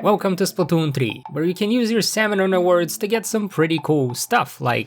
Welcome to Splatoon 3, where you can use your Salmon rewards to get some pretty cool stuff like,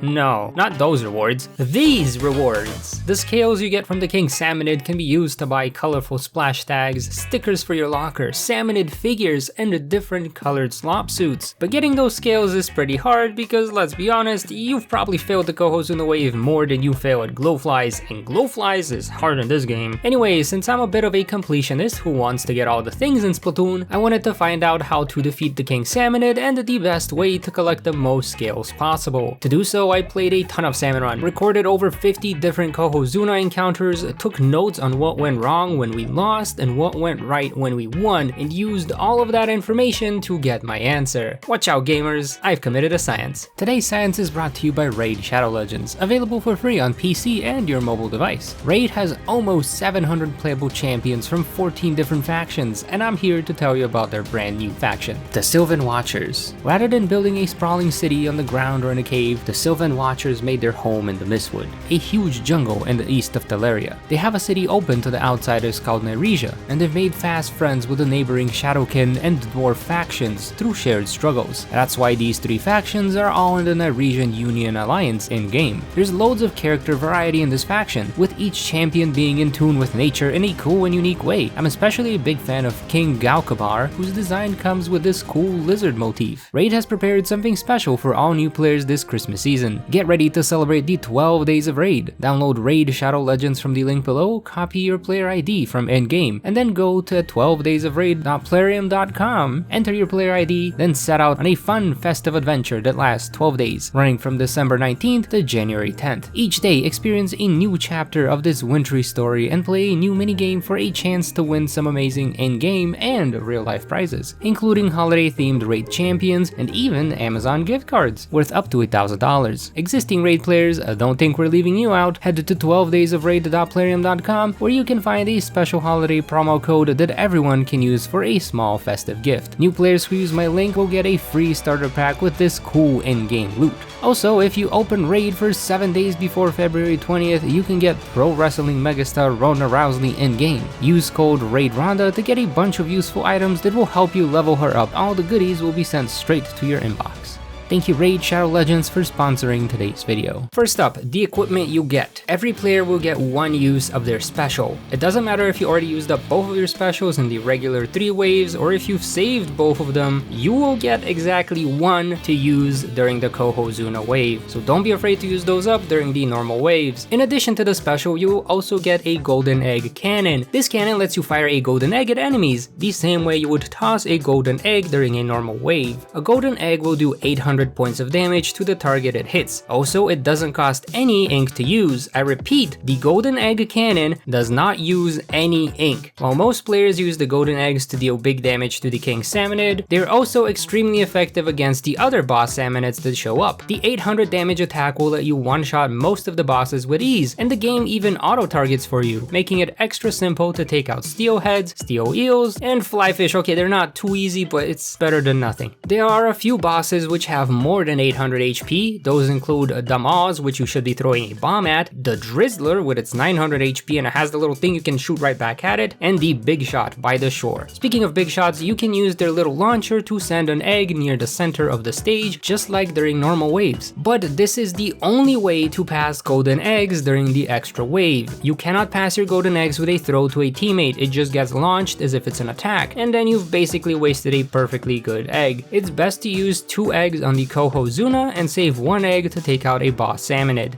no, not those rewards, these rewards! The scales you get from the King Salmonid can be used to buy colorful splash tags, stickers for your locker, Salmonid figures, and different colored slop suits. But getting those scales is pretty hard because, let's be honest, you've probably failed the Cohozuna wave more than you fail at glowflies, and glowflies is hard in this game. Anyway, since I'm a bit of a completionist who wants to get all the things in Splatoon, I wanted to find out how to defeat the King Salmonid and the best way to collect the most scales possible. To do so, I played a ton of Salmon Run, recorded over 50 different Cohozuna encounters, took notes on what went wrong when we lost and what went right when we won, and used all of that information to get my answer. Watch out gamers, I've committed a science. Today's science is brought to you by Raid Shadow Legends, available for free on PC and your mobile device. Raid has almost 700 playable champions from 14 different factions, and I'm here to tell you about their brand new faction, the Sylvan Watchers. Rather than building a sprawling city on the ground or in a cave, the Sylvan Watchers made their home in the Mistwood, a huge jungle in the east of Teleria. They have a city open to the outsiders called Nyresia, and they've made fast friends with the neighboring Shadowkin and Dwarf factions through shared struggles. That's why these three factions are all in the Nyresian Union Alliance in-game. There's loads of character variety in this faction, with each champion being in tune with nature in a cool and unique way. I'm especially a big fan of King Galkabar, whose design comes with this cool lizard motif. Raid has prepared something special for all new players this Christmas season. Get ready to celebrate the 12 days of Raid. Download Raid Shadow Legends from the link below, copy your player ID from endgame, and then go to 12daysofraid.plarium.com, enter your player ID, then set out on a fun festive adventure that lasts 12 days, running from December 19th to January 10th. Each day, experience a new chapter of this wintry story and play a new minigame for a chance to win some amazing in-game and real-life prizes, including holiday-themed Raid champions and even Amazon gift cards worth up to $1,000. Existing Raid players, don't think we're leaving you out. Head to 12daysofraid.plarium.com, where you can find a special holiday promo code that everyone can use for a small festive gift. New players who use my link will get a free starter pack with this cool in-game loot. Also, if you open Raid for 7 days before February 20th, you can get pro wrestling megastar Ronda Rousey in-game. Use code RAIDRONDA to get a bunch of useful items that will help you level her up. All the goodies will be sent straight to your inbox. Thank you Raid Shadow Legends for sponsoring today's video. First up, the equipment you get. Every player will get one use of their special. It doesn't matter if you already used up both of your specials in the regular 3 waves or if you've saved both of them, you will get exactly one to use during the Cohozuna wave. So don't be afraid to use those up during the normal waves. In addition to the special, you will also get a golden egg cannon. This cannon lets you fire a golden egg at enemies, the same way you would toss a golden egg during a normal wave. A golden egg will do 800 points of damage to the target it hits. Also, it doesn't cost any ink to use. I repeat, the golden egg cannon does not use any ink. While most players use the golden eggs to deal big damage to the King Salmonid, they're also extremely effective against the other boss Salmonids that show up. The 800 damage attack will let you one-shot most of the bosses with ease, and the game even auto-targets for you, making it extra simple to take out steelheads, steel eels, and flyfish. Okay, they're not too easy, but it's better than nothing. There are a few bosses which have more than 800 HP. Those include Damaz, which you should be throwing a bomb at, the Drizzler with its 900 HP and it has the little thing you can shoot right back at it, and the Big Shot by the shore. Speaking of big shots, you can use their little launcher to send an egg near the center of the stage, just like during normal waves. But this is the only way to pass golden eggs during the extra wave. You cannot pass your golden eggs with a throw to a teammate. It just gets launched as if it's an attack, and then you've basically wasted a perfectly good egg. It's best to use 2 eggs on the Cohozuna and save 1 egg to take out a boss Salmonid.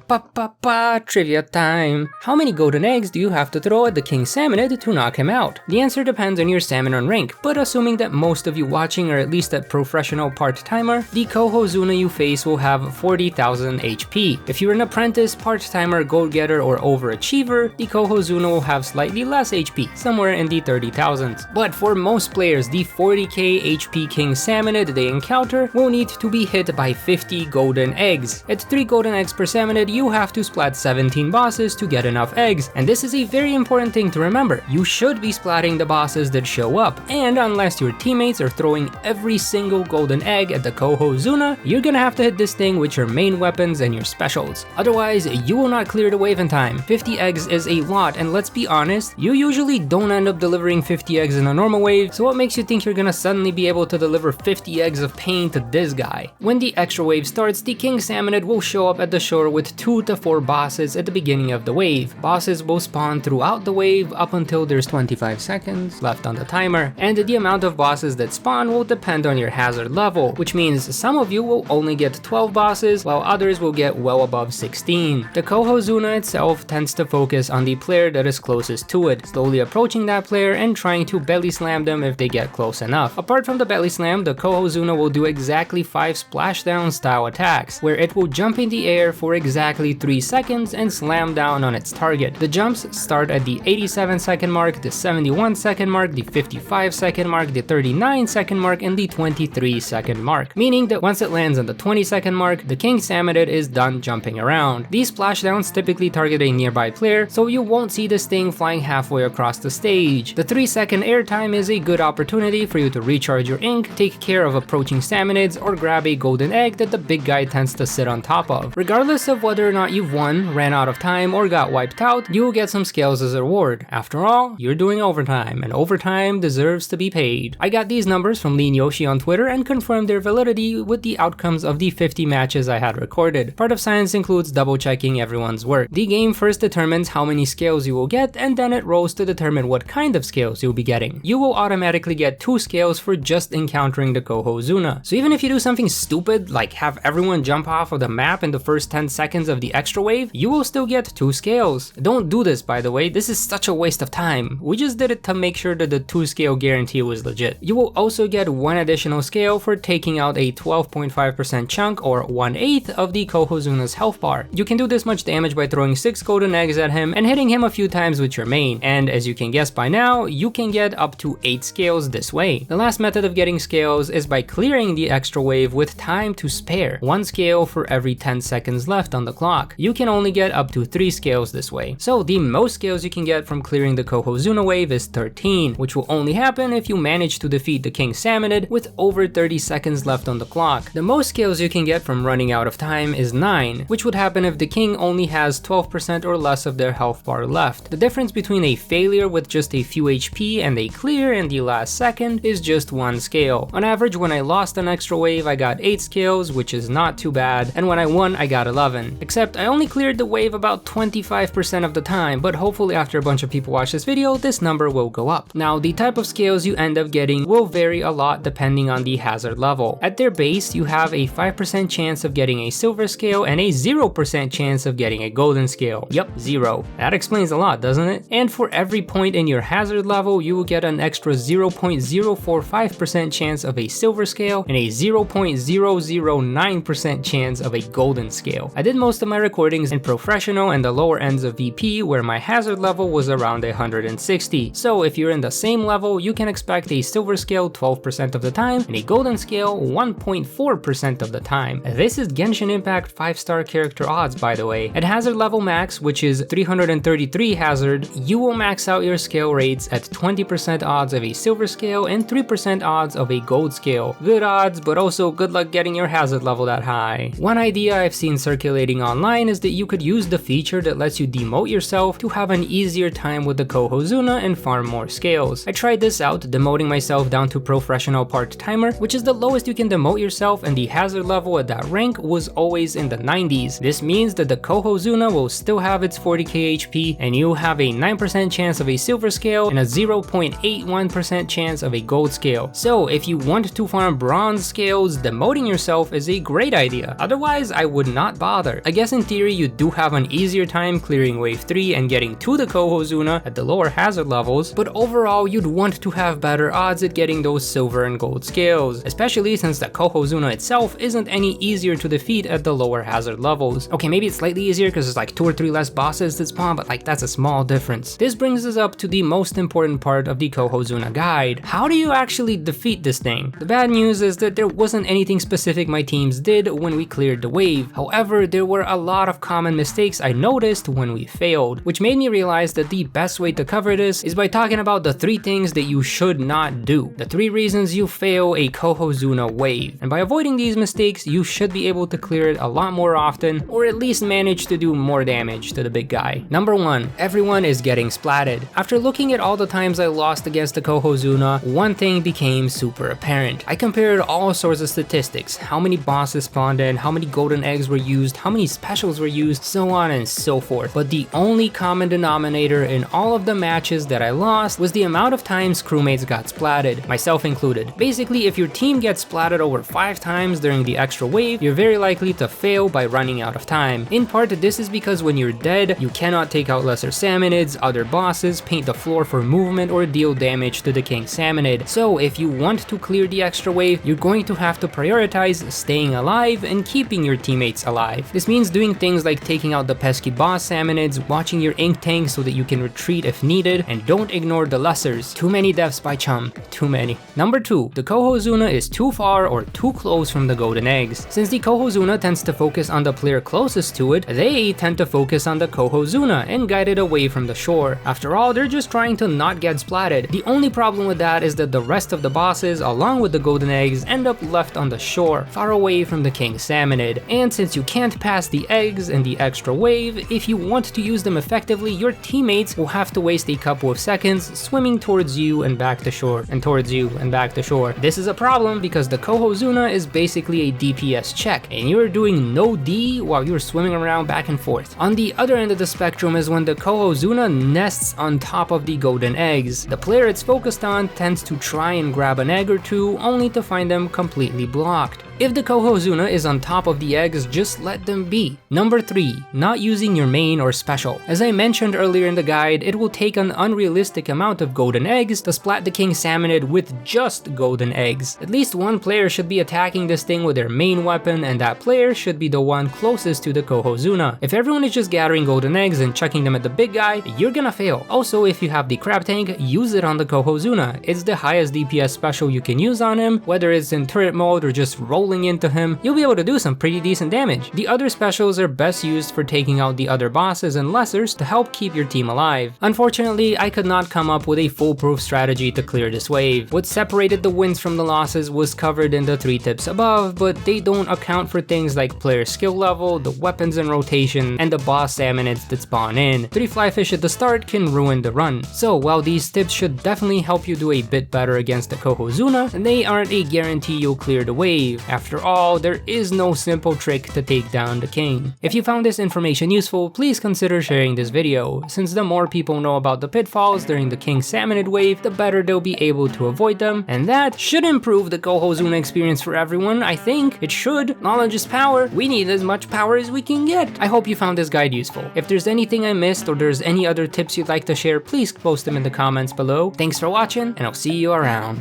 Trivia time! How many golden eggs do you have to throw at the King Salmonid to knock him out? The answer depends on your Salmon Run rank, but assuming that most of you watching are at least a professional part-timer, the Cohozuna you face will have 40,000 HP. If you're an apprentice, part-timer, goal-getter, or overachiever, the Cohozuna will have slightly less HP, somewhere in the 30,000s. But for most players, the 40k HP King Salmonid they encounter will need to be hit by 50 golden eggs. At 3 golden eggs per Salmonid, you have to splat 17 bosses to get enough eggs, and this is a very important thing to remember. You should be splatting the bosses that show up, and unless your teammates are throwing every single golden egg at the Cohozuna, you're gonna have to hit this thing with your main weapons and your specials. Otherwise, you will not clear the wave in time. 50 eggs is a lot, and let's be honest, you usually don't end up delivering 50 eggs in a normal wave, so what makes you think you're gonna suddenly be able to deliver 50 eggs of pain to this guy? When the extra wave starts, the King Salmonid will show up at the shore with 2 to 4 bosses at the beginning of the wave. Bosses will spawn throughout the wave up until there's 25 seconds left on the timer, and the amount of bosses that spawn will depend on your hazard level, which means some of you will only get 12 bosses while others will get well above 16. The Cohozuna itself tends to focus on the player that is closest to it, slowly approaching that player and trying to belly slam them if they get close enough. Apart from the belly slam, the Cohozuna will do exactly 5 splashdown style attacks, where it will jump in the air for exactly 3 seconds and slam down on its target. The jumps start at the 87-second mark, the 71-second mark, the 55-second mark, the 39-second mark, and the 23-second mark, meaning that once it lands on the 20-second mark, the King Salmonid is done jumping around. These splashdowns typically target a nearby player, so you won't see this thing flying halfway across the stage. The 3-second airtime is a good opportunity for you to recharge your ink, take care of approaching Salmonids, or grab a golden egg that the big guy tends to sit on top of. Regardless of whether or not you've won, ran out of time, or got wiped out, you will get some scales as a reward. After all, you're doing overtime, and overtime deserves to be paid. I got these numbers from Lean Yoshi on Twitter and confirmed their validity with the outcomes of the 50 matches I had recorded. Part of science includes double checking everyone's work. The game first determines how many scales you will get, and then it rolls to determine what kind of scales you'll be getting. You will automatically get 2 scales for just encountering the Cohozuna. So even if you do something stupid, like have everyone jump off of the map in the first 10 seconds of the extra wave, you will still get 2 scales. Don't do this, by the way, this is such a waste of time. We just did it to make sure that the 2 scale guarantee was legit. You will also get 1 additional scale for taking out a 12.5% chunk, or 1/8 of the Cohozuna's health bar. You can do this much damage by throwing 6 golden eggs at him and hitting him a few times with your main, and as you can guess by now, you can get up to 8 scales this way. The last method of getting scales is by clearing the extra wave with time to spare, 1 scale for every 10 seconds left on the clock. You can only get up to 3 scales this way. So the most scales you can get from clearing the Cohozuna wave is 13, which will only happen if you manage to defeat the King Salmonid with over 30 seconds left on the clock. The most scales you can get from running out of time is 9, which would happen if the king only has 12% or less of their health bar left. The difference between a failure with just a few HP and a clear in the last second is just 1 scale. On average, when I lost an extra wave, I got 8 scales, which is not too bad, and when I won, I got 11. Except I only cleared the wave about 25% of the time, but hopefully after a bunch of people watch this video, this number will go up. Now, the type of scales you end up getting will vary a lot depending on the hazard level. At their base, you have a 5% chance of getting a silver scale and a 0% chance of getting a golden scale. Yup, 0. That explains a lot, doesn't it? And for every point in your hazard level, you will get an extra 0.045% chance of a silver scale and a 0.009% chance of a golden scale. I did most of my recordings in professional and the lower ends of VP, where my hazard level was around 160. So if you're in the same level, you can expect a silver scale 12% of the time and a golden scale 1.4% of the time. This is Genshin Impact 5-star character odds, by the way. At hazard level max, which is 333 hazard, you will max out your scale rates at 20% odds of a silver scale and 3% odds of a gold scale. Good odds, but also good luck getting your hazard level that high. One idea I've seen circulating online is that you could use the feature that lets you demote yourself to have an easier time with the Cohozuna and farm more scales. I tried this out, demoting myself down to professional part-timer, which is the lowest you can demote yourself, and the hazard level at that rank was always in the 90s. This means that the Cohozuna will still have its 40k HP, and you have a 9% chance of a silver scale and a 0.81% chance of a gold scale. So if you want to farm bronze scales, demoting yourself is a great idea. Otherwise, I would not bother. I guess in theory you do have an easier time clearing wave 3 and getting to the Cohozuna at the lower hazard levels, but overall you'd want to have better odds at getting those silver and gold scales, especially since the Cohozuna itself isn't any easier to defeat at the lower hazard levels. Okay, maybe it's slightly easier because there's like 2 or 3 less bosses that spawn, but like that's a small difference. This brings us up to the most important part of the Cohozuna guide. How do you actually defeat this thing? The bad news is that there wasn't anything anything specific my teams did when we cleared the wave. However, there were a lot of common mistakes I noticed when we failed, which made me realize that the best way to cover this is by talking about the 3 things that you should not do. The 3 reasons you fail a Cohozuna wave. And by avoiding these mistakes, you should be able to clear it a lot more often, or at least manage to do more damage to the big guy. Number 1, everyone is getting splatted. After looking at all the times I lost against the Cohozuna, one thing became super apparent. I compared all sorts of statistics, how many bosses spawned in, how many golden eggs were used, how many specials were used, so on and so forth. But the only common denominator in all of the matches that I lost was the amount of times crewmates got splatted, myself included. Basically, if your team gets splatted over 5 times during the extra wave, you're very likely to fail by running out of time. In part, this is because when you're dead, you cannot take out lesser salmonids, other bosses, paint the floor for movement, or deal damage to the king salmonid. So if you want to clear the extra wave, you're going to have to prioritize staying alive and keeping your teammates alive. This means doing things like taking out the pesky boss salmonids, watching your ink tank so that you can retreat if needed, and don't ignore the lessers. Too many deaths by chum, too many. Number 2, the Cohozuna is too far or too close from the golden eggs. Since the Cohozuna tends to focus on the player closest to it, they tend to focus on the Cohozuna and guide it away from the shore. After all, they're just trying to not get splatted. The only problem with that is that the rest of the bosses, along with the golden eggs, end up left on the shore, far away from the king salmonid. And since you can't pass the eggs and the extra wave, if you want to use them effectively, your teammates will have to waste a couple of seconds swimming towards you and back to shore, and towards you and back to shore. This is a problem because the Cohozuna is basically a DPS check, and you're doing no D while you're swimming around back and forth. On the other end of the spectrum is when the Cohozuna nests on top of the golden eggs. The player it's focused on tends to try and grab an egg or two, only to find them completely blocked. If the Cohozuna is on top of the eggs, just let them be. Number 3, not using your main or special. As I mentioned earlier in the guide, it will take an unrealistic amount of golden eggs to splat the king salmonid with just golden eggs. At least one player should be attacking this thing with their main weapon, and that player should be the one closest to the Cohozuna. If everyone is just gathering golden eggs and chucking them at the big guy, you're gonna fail. Also, if you have the crab tank, use it on the Cohozuna. It's the highest DPS special you can use on him, whether it's in turret mode or just rolling into him, you'll be able to do some pretty decent damage. The other specials are best used for taking out the other bosses and lessers to help keep your team alive. Unfortunately, I could not come up with a foolproof strategy to clear this wave. What separated the wins from the losses was covered in the 3 tips above, but they don't account for things like player skill level, the weapons in rotation, and the boss salmonids that spawn in. 3 flyfish at the start can ruin the run. So while these tips should definitely help you do a bit better against the Cohozuna, they aren't a guarantee you'll clear the wave. After all, there is no simple trick to take down the king. If you found this information useful, please consider sharing this video, since the more people know about the pitfalls during the king salmonid wave, the better they'll be able to avoid them, and that should improve the Cohozuna experience for everyone. I think it should. Knowledge is power. We need as much power as we can get. I hope you found this guide useful. If there's anything I missed or there's any other tips you'd like to share, please post them in the comments below. Thanks for watching, and I'll see you around.